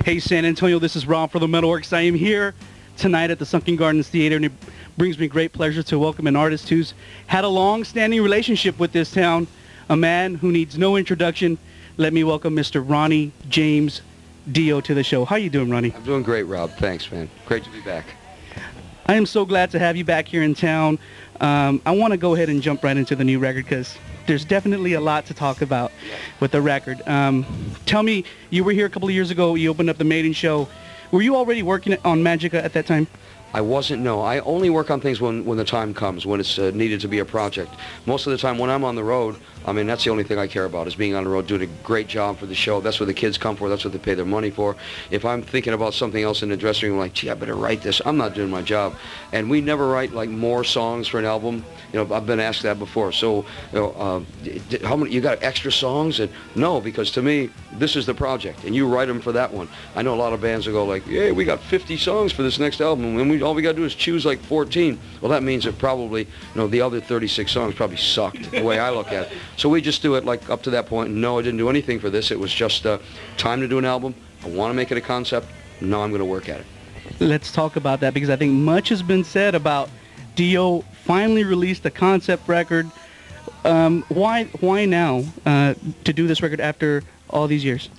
Hey San Antonio, this is Rob for the MetalWorks. I am here tonight at the Sunken Gardens Theater, and it brings me great pleasure to welcome an artist who's had a long-standing relationship with this town, a man who needs no introduction. Let me welcome Mr. Ronnie James DIO to the show. How you doing, Ronnie? I'm doing great, Rob. Thanks, man. Great to be back. I am so glad to have you back here in town. I want to go ahead and jump right into the new record because there's definitely a lot to talk about with the record. Tell me, you were here a couple of years ago. You opened up the Maiden show. Were you already working on Magica at that time? I wasn't, no. I only work on things when the time comes, when it's needed to be a project. Most of the time when I'm on the road, I mean, that's the only thing I care about, is being on the road, doing a great job for the show. That's what the kids come for. That's what they pay their money for. If I'm thinking about something else in the dressing room, like, gee, I better write this, I'm not doing my job. And we never write, like, more songs for an album. You know, I've been asked that before. So, you know, how many, you got extra songs? And no, because to me, this is the project, and you write them for that one. I know a lot of bands will go like, hey, we got 50 songs for this next album, and all we got to do is choose like 14. Well, that means that probably, you know, the other 36 songs probably sucked, the way I look at it. So we just do it like up to that point. No, I didn't do anything for this. It was just time to do an album. I want to make it a concept. Now I'm going to work at it. Let's talk about that, because I think much has been said about DIO finally released a concept record. Why now to do this record after all these years?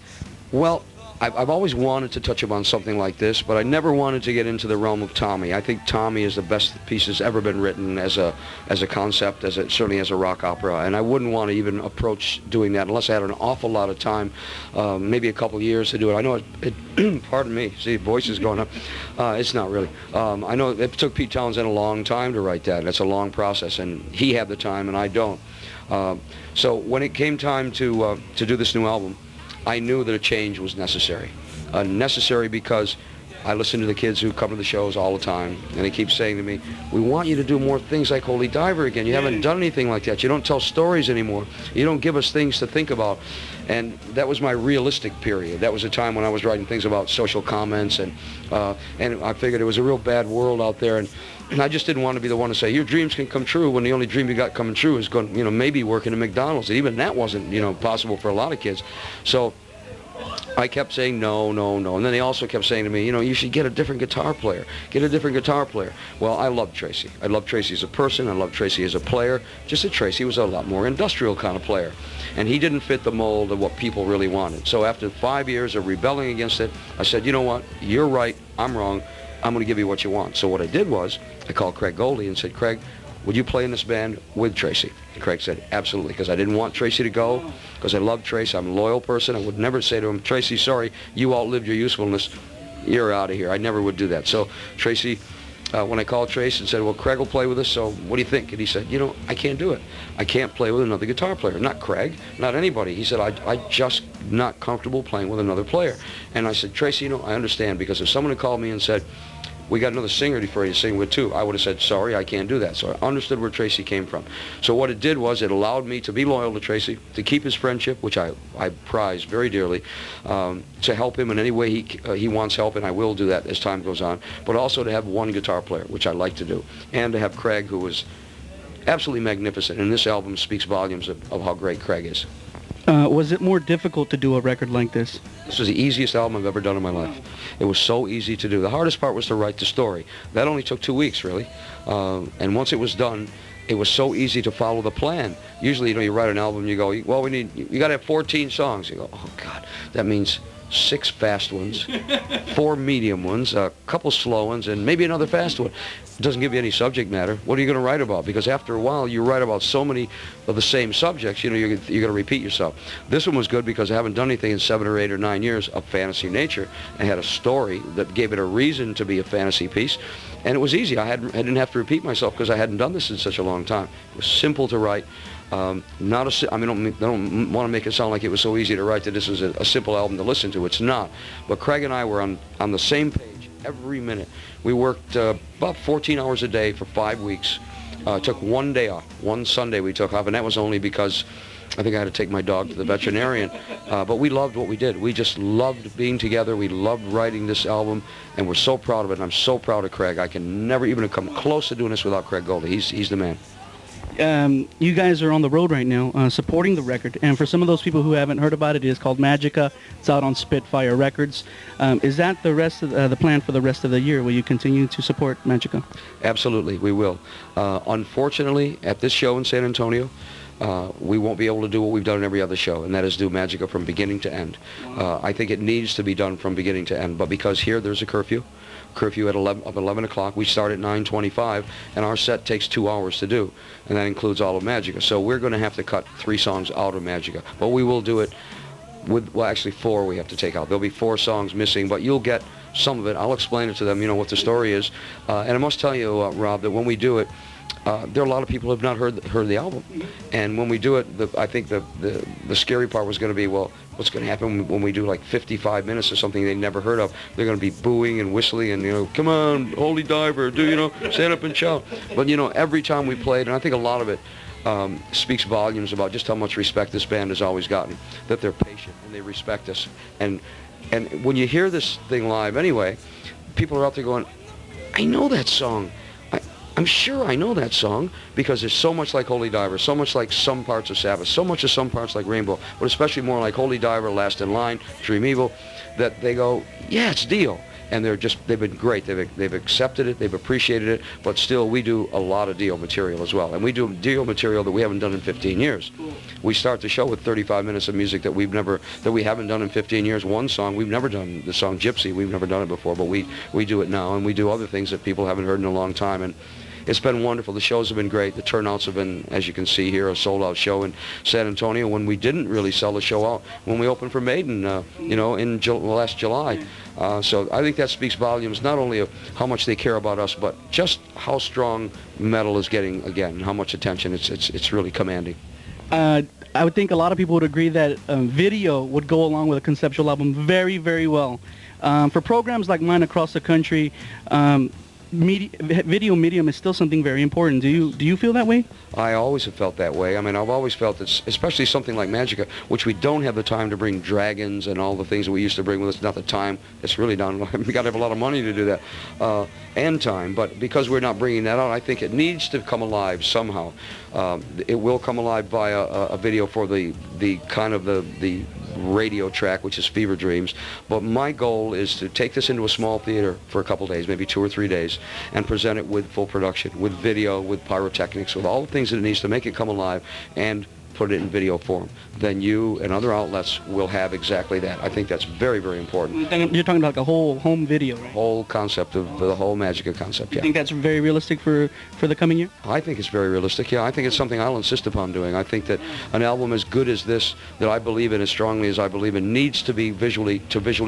Well, I've always wanted to touch upon something like this, but I never wanted to get into the realm of Tommy. I think Tommy is the best piece that's ever been written as a concept, certainly as a rock opera, and I wouldn't want to even approach doing that unless I had an awful lot of time, maybe a couple years to do it. I know it pardon me, see, voice is going up. It's not really. I know it took Pete Townsend a long time to write that. It's a long process, and he had the time, and I don't. So when it came time to do this new album, I knew that a change was necessary. Necessary because I listen to the kids who come to the shows all the time, and they keep saying to me, we want you to do more things like Holy Diver again. You haven't done anything like that. You don't tell stories anymore. You don't give us things to think about. And that was my realistic period. That was a time when I was writing things about social comments, and I figured it was a real bad world out there, and I just didn't want to be the one to say, your dreams can come true, when the only dream you got coming true is going, you know, maybe working at McDonald's. And even that wasn't, you know, possible for a lot of kids. So I kept saying no, no, no. And then they also kept saying to me, you know, you should get a different guitar player. Get a different guitar player. Well, I love Tracy. I love Tracy as a person. I love Tracy as a player. Just that Tracy was a lot more industrial kind of player. And he didn't fit the mold of what people really wanted. So after 5 years of rebelling against it, I said, you know what? You're right. I'm wrong. I'm going to give you what you want. So what I did was, I called Craig Goldie and said, Craig, would you play in this band with Tracy? And Craig said, absolutely, because I didn't want Tracy to go, because I love Tracy. I'm a loyal person. I would never say to him, Tracy, sorry, you outlived your usefulness. You're out of here. I never would do that. So Tracy, when I called Tracy and said, well, Craig will play with us, so what do you think? And he said, you know, I can't do it. I can't play with another guitar player. Not Craig, not anybody. He said, I just not comfortable playing with another player. And I said, Tracy, you know, I understand, because if someone had called me and said, we got another singer for you to sing with too, I would have said, sorry, I can't do that. So I understood where Tracy came from. So what it did was it allowed me to be loyal to Tracy, to keep his friendship, which I prize very dearly, to help him in any way he wants help, and I will do that as time goes on, but also to have one guitar player, which I like to do, and to have Craig, who was absolutely magnificent, and this album speaks volumes of how great Craig is. Was it more difficult to do a record like this? This was the easiest album I've ever done in my life. It was so easy to do. The hardest part was to write the story. That only took 2 weeks, really. And once it was done, it was so easy to follow the plan. Usually, you know, you write an album, you go, well, you got to have 14 songs. You go, oh, God, that means 6 fast ones, 4 medium ones, a couple slow ones, and maybe another fast one. It doesn't give you any subject matter. What are you going to write about? Because after a while, you write about so many of the same subjects, you know, you're going to repeat yourself. This one was good because I haven't done anything in 7 or 8 or 9 years of fantasy nature. I had a story that gave it a reason to be a fantasy piece, and it was easy. I didn't have to repeat myself because I hadn't done this in such a long time. It was simple to write. I don't want to make it sound like it was so easy to write that this was a simple album to listen to. It's not. But Craig and I were on the same page every minute. We worked about 14 hours a day for 5 weeks. Took 1 day off. One Sunday we took off, and that was only because I think I had to take my dog to the veterinarian. But we loved what we did. We just loved being together. We loved writing this album, and we're so proud of it. And I'm so proud of Craig. I can never even come close to doing this without Craig Goldie. He's the man. You guys are on the road right now, supporting the record. And for some of those people who haven't heard about it, it is called Magica. It's out on Spitfire Records. Is that the rest of the plan for the rest of the year? Will you continue to support Magica? Absolutely, we will. Unfortunately, at this show in San Antonio, we won't be able to do what we've done in every other show, and that is do Magica from beginning to end. I think it needs to be done from beginning to end, but because here there's a curfew at 11 o'clock. We start at 9:25, and our set takes 2 hours to do, and that includes all of Magica. So we're going to have to cut 3 songs out of Magica, but we will do it with, well, actually 4 we have to take out. There'll be 4 songs missing, but you'll get some of it. I'll explain it to them, you know, what the story is. And I must tell you, Rob, that when we do it, there are a lot of people who have not heard the album, and when we do it, I think the scary part was going to be, well, what's going to happen when we do like 55 minutes or something they never heard of? They're going to be booing and whistling and, you know, come on, Holy Diver, do, you know, stand up and shout. But, you know, every time we played, and I think a lot of it speaks volumes about just how much respect this band has always gotten, that they're patient and they respect us. And when you hear this thing live anyway, people are out there going, I know that song. I'm sure I know that song, because there's so much like Holy Diver, so much like some parts of Sabbath, so much of some parts like Rainbow, but especially more like Holy Diver, Last in Line, Dream Evil, that they go, yeah, it's Dio. And they've been great. They've accepted it, they've appreciated it, but still we do a lot of Dio material as well. And we do Dio material that we haven't done in 15 years. We start the show with 35 minutes of music that we haven't done in 15 years. One song, we've never done, the song Gypsy, we've never done it before, but we do it now, and we do other things that people haven't heard in a long time. And it's been wonderful. The shows have been great. The turnouts have been, as you can see here, a sold-out show in San Antonio, when we didn't really sell the show out when we opened for Maiden, you know, in last July. So I think that speaks volumes, not only of how much they care about us, but just how strong metal is getting again, how much attention it's really commanding. I would think a lot of people would agree that video would go along with a conceptual album very, very well. For programs like mine across the country, video medium is still something very important. Do you feel that way? I always have felt that way. I mean, I've always felt that, especially something like Magica, which we don't have the time to bring dragons and all the things that we used to bring with us. Not the time. It's really done. We got to have a lot of money to do that, and time. But because we're not bringing that out, I think it needs to come alive somehow. It will come alive via a video for the kind of the radio track, which is Fever Dreams. But my goal is to take this into a small theater for a couple days, maybe 2 or 3 days, and present it with full production, with video, with pyrotechnics, with all the things that it needs to make it come alive, and put it in video form. Then you and other outlets will have exactly that. I think that's very, very important. You're talking about like a whole home video, right? Whole concept of the whole Magica concept, yeah. You think that's very realistic for the coming year? I think it's very realistic, yeah. I think it's something I'll insist upon doing. I think that an album as good as this, that I believe in as strongly as I believe in, needs to be visually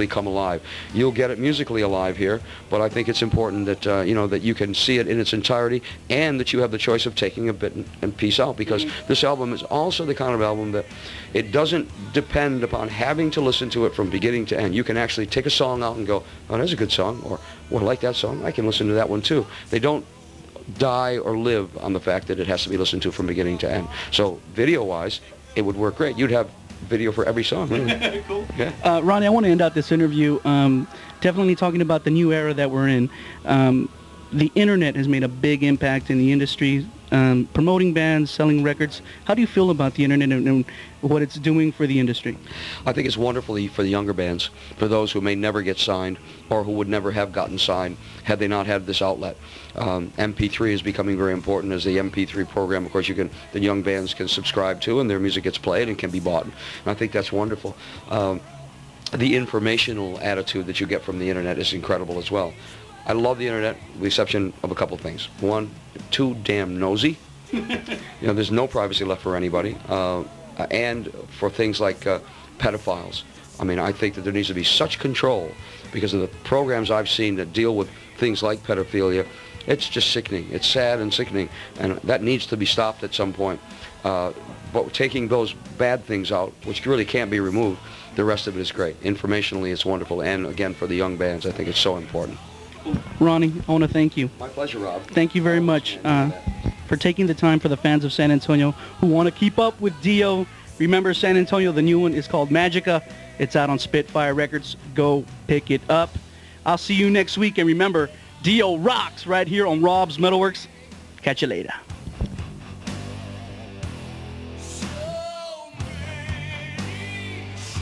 come alive. You'll get it musically alive here, but I think it's important that you know, that you can see it in its entirety, and that you have the choice of taking a bit and piece out, because this album is also the kind of album that it doesn't depend upon having to listen to it from beginning to end. You can actually take a song out and go, oh, that's a good song, or well, I like that song, I can listen to that one too. They don't die or live on the fact that it has to be listened to from beginning to end. So video-wise, it would work great. You'd have video for every song. Really. Cool. Yeah. Ronnie, I want to end out this interview definitely talking about the new era that we're in. The internet has made a big impact in the industry, promoting bands, selling records. How do you feel about the internet and what it's doing for the industry? I think it's wonderful for the younger bands, for those who may never get signed or who would never have gotten signed had they not had this outlet. MP3 is becoming very important as the MP3 program. Of course, the young bands can subscribe to, and their music gets played and can be bought. And I think that's wonderful. The informational attitude that you get from the internet is incredible as well. I love the internet, with the exception of a couple things. One, too damn nosy. You know, there's no privacy left for anybody. And for things like pedophiles. I mean, I think that there needs to be such control because of the programs I've seen that deal with things like pedophilia. It's just sickening. It's sad and sickening, and that needs to be stopped at some point. But taking those bad things out, which really can't be removed, the rest of it is great. Informationally, it's wonderful, and again, for the young bands, I think it's so important. Ronnie, I want to thank you. My pleasure, Rob. Thank you very much for taking the time for the fans of San Antonio who want to keep up with Dio. Remember, San Antonio, the new one is called Magica. It's out on Spitfire Records. Go pick it up. I'll see you next week. And remember, Dio rocks right here on Rob's MetalWorks. Catch you later.